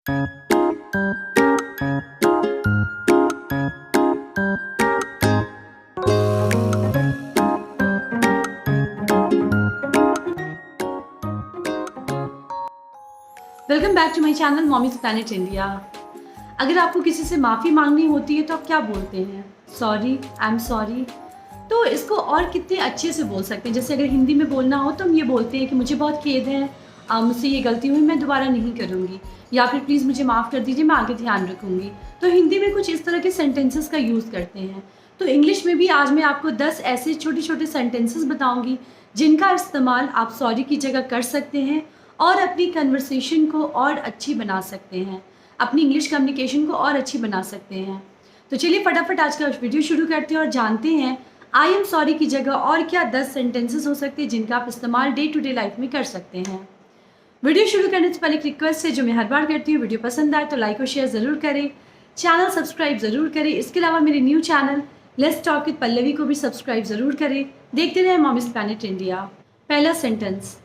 Welcome back to my channel Mommy's Planet India. अगर आपको किसी से माफ़ी मांगनी होती है तो आप क्या बोलते हैं? Sorry, I am sorry. तो इसको और कितने अच्छे से बोल सकते हैं। जैसे अगर हिंदी में बोलना हो तो हम ये बोलते हैं कि मुझे बहुत खेद है, मुझसे ये गलती हुई, मैं दोबारा नहीं करूँगी, या फिर प्लीज़ मुझे माफ़ कर दीजिए, मैं आगे ध्यान रखूँगी। तो हिंदी में कुछ इस तरह के सेंटेंसेस का यूज़ करते हैं। तो इंग्लिश में भी आज मैं आपको 10 ऐसे छोटे छोटे सेंटेंसेस बताऊँगी जिनका इस्तेमाल आप सॉरी की जगह कर सकते हैं और अपनी कन्वर्सेशन को और अच्छी बना सकते हैं, अपनी इंग्लिश कम्युनिकेशन को और अच्छी बना सकते हैं। तो चलिए फटाफट आज का वीडियो शुरू करते हैं और जानते हैं आई एम सॉरी की जगह और क्या 10 सेंटेंसेस हो सकते हैं जिनका आप इस्तेमाल डे टू डे लाइफ में कर सकते हैं। वीडियो शुरू करने से पहले एक रिक्वेस्ट है जो मैं हर बार करती हूँ, वीडियो पसंद आए तो लाइक और शेयर ज़रूर करें, चैनल सब्सक्राइब ज़रूर करें। इसके अलावा मेरे new channel let's talk with Pallavi को भी सब्सक्राइब ज़रूर करें। देखते रहें मॉमीज प्लैनेट इंडिया। पहला sentence,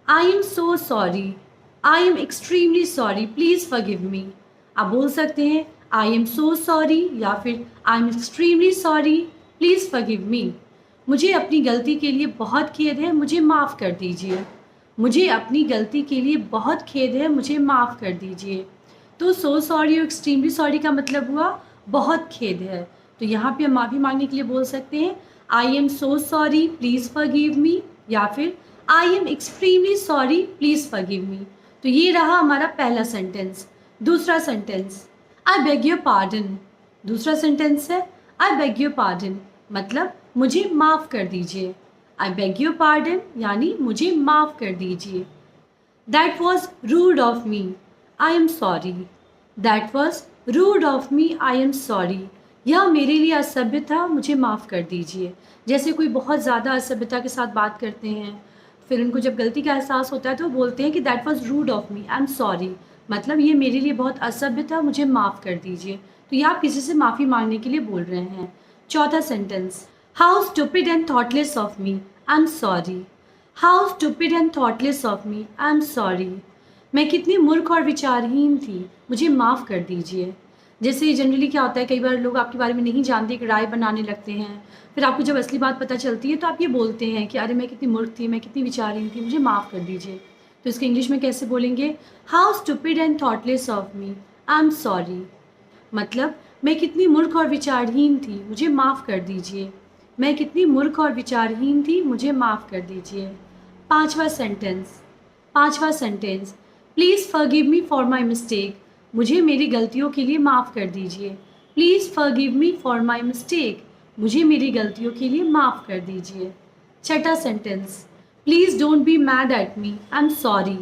I am so sorry, I am extremely sorry, please forgive me. आप बोल सकते हैं आई एम सो सॉरी या फिर I am extremely sorry, please forgive me. मुझे अपनी गलती के लिए बहुत खेद है, मुझे माफ़ कर दीजिए। मुझे अपनी गलती के लिए बहुत खेद है, मुझे माफ़ कर दीजिए। तो सो सॉरी और एक्सट्रीमली सॉरी का मतलब हुआ बहुत खेद है। तो यहाँ पे हम माफ़ी मांगने के लिए बोल सकते हैं आई am so sorry, please forgive me, या फिर I am extremely sorry, please forgive me. तो ये रहा हमारा पहला सेंटेंस। दूसरा sentence, I beg your pardon. दूसरा सेंटेंस है आई बेग योर पार्डन, मतलब मुझे माफ़ कर दीजिए। आई बेग योर पार्डन यानी मुझे माफ़ कर दीजिए। That was root of me, I am sorry. That was root of me, I am sorry. यह मेरे लिए असभ्य था, मुझे माफ़ कर दीजिए। जैसे कोई बहुत ज़्यादा असभ्यता के साथ बात करते हैं, फिर उनको जब गलती का एहसास होता है तो वो बोलते हैं कि that was root of me, I am sorry, मतलब ये मेरे लिए बहुत असभ्य था, मुझे माफ़ कर दीजिए। तो ये आप किसी से माफ़ी मांगने के लिए बोल रहे हैं। चौथा sentence, how stupid and thoughtless of me, I am sorry. How stupid and thoughtless of me, I am sorry. मैं कितनी मूर्ख और विचारहीन थी, मुझे माफ़ कर दीजिए। जैसे जनरली क्या होता है, कई बार लोग आपके बारे में नहीं जानते, एक राय बनाने लगते हैं, फिर आपको जब असली बात पता चलती है तो आप ये बोलते हैं कि अरे मैं कितनी मूर्ख थी, मैं कितनी विचारहीन थी, मुझे माफ़ कर दीजिए। तो इसको इंग्लिश में कैसे बोलेंगे? How stupid and thoughtless of me, I am sorry. मतलब मैं कितनी मूर्ख और विचारहीन थी, मुझे माफ़ कर दीजिए। मैं कितनी मूर्ख और विचारहीन थी, मुझे माफ़ कर दीजिए। पांचवा sentence, please forgive me for my mistake. मुझे मेरी गलतियों के लिए माफ़ कर दीजिए। Please forgive me for my mistake, मुझे मेरी गलतियों के लिए माफ़ कर दीजिए। छठा sentence, please don't be mad at me, I am sorry.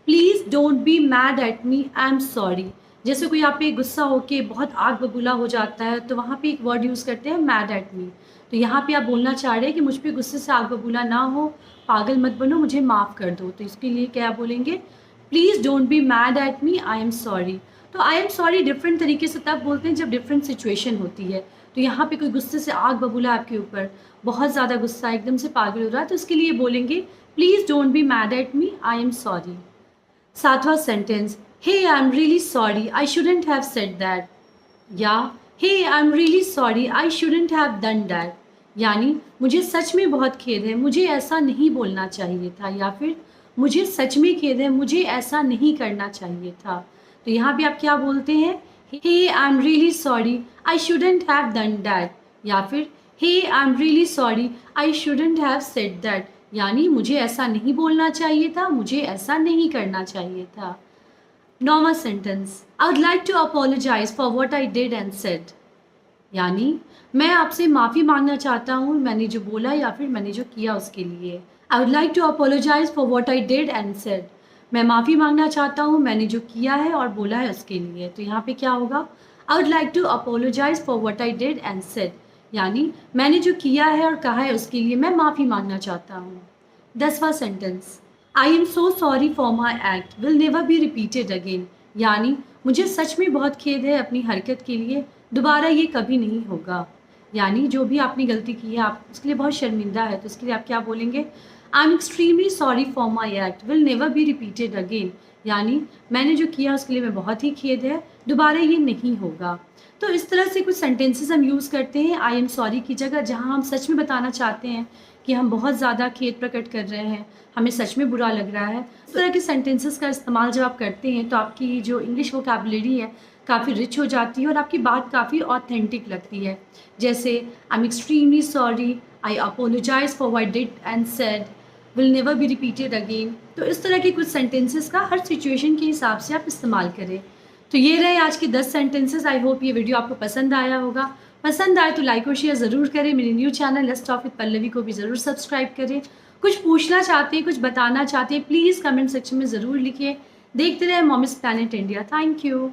Please don't be mad at me, I am sorry. जैसे कोई आप पे गुस्सा होके बहुत आग बबूला हो जाता है तो वहाँ पे एक वर्ड यूज़ करते हैं मैड एट मी। तो यहाँ पे आप बोलना चाह रहे हैं कि मुझ पे गुस्से से आग बबूला ना हो, पागल मत बनो, मुझे माफ़ कर दो। तो इसके लिए क्या बोलेंगे? Please don't be mad at me, I am sorry. तो आई एम सॉरी डिफरेंट तरीके से तब बोलते हैं जब डिफरेंट सिचुएशन होती है। तो यहाँ पे कोई गुस्से से आग बबूला आपके ऊपर, बहुत ज़्यादा गुस्सा, एकदम से पागल हो रहा है, तो इसके लिए बोलेंगे please don't be mad at me, I am sorry. सातवां sentence, hey I am really sorry, I shouldn't have said that, या hey I am really sorry, I shouldn't have done that, यानी मुझे सच में बहुत खेद है, मुझे ऐसा नहीं बोलना चाहिए था, या फिर मुझे सच में खेद है, मुझे ऐसा नहीं करना चाहिए था। तो यहाँ पे आप क्या बोलते हैं? Hey I am really sorry, I shouldn't have done that, या फिर hey I am really sorry, I shouldn't have said that, यानी मुझे ऐसा नहीं बोलना चाहिए था, मुझे ऐसा नहीं करना चाहिए था। नौवां sentence, I would like to apologise for what I did and said, यानी मैं आपसे माफ़ी मांगना चाहता हूँ मैंने जो बोला या फिर मैंने जो किया उसके लिए। I would like to apologise for what I did and said, मैं माफ़ी मांगना चाहता हूँ मैंने जो किया है और बोला है उसके लिए। तो यहाँ पे क्या होगा? I would like to apologise for what I did and said, यानी मैंने जो किया है और कहा है उसके लिए मैं माफ़ी मांगना चाहता हूँ। 10वां sentence, I am so sorry for my act will never be repeated again, यानी मुझे सच में बहुत खेद है अपनी हरकत के लिए, दोबारा ये कभी नहीं होगा। यानी जो भी आपने गलती की है आप उसके लिए बहुत शर्मिंदा है, तो इसके लिए आप क्या बोलेंगे? I am extremely sorry for my act will never be repeated again, यानी मैंने जो किया उसके लिए मैं बहुत ही खेद है, दोबारा ये नहीं होगा। तो इस तरह से कुछ सेंटेंसेस हम यूज़ करते हैं आई एम सॉरी की जगह, जहाँ हम सच में बताना चाहते हैं कि हम बहुत ज़्यादा खेद प्रकट कर रहे हैं, हमें सच में बुरा लग रहा है। इस तरह के सेंटेंसेस का इस्तेमाल जब आप करते हैं तो आपकी जो इंग्लिश वोकैबुलरी है काफ़ी रिच हो जाती है और आपकी बात काफ़ी ऑथेंटिक लगती है। जैसे I am extremely sorry, I apologise for what did and said, will never be repeated again. तो इस तरह के कुछ सेंटेंसेस का हर सिचुएशन के हिसाब से आप इस्तेमाल करें। तो ये रहे आज के 10 सेंटेंसेस। आई होप ये वीडियो आपको पसंद आया होगा। पसंद आए तो लाइक और शेयर ज़रूर करें। मेरे new channel let's talk with Pallavi को भी ज़रूर सब्सक्राइब करें। कुछ पूछना चाहते हैं, कुछ बताना चाहते हैं, प्लीज़ कमेंट सेक्शन में ज़रूर लिखिए। देखते रहे mommies planet India. Thank you.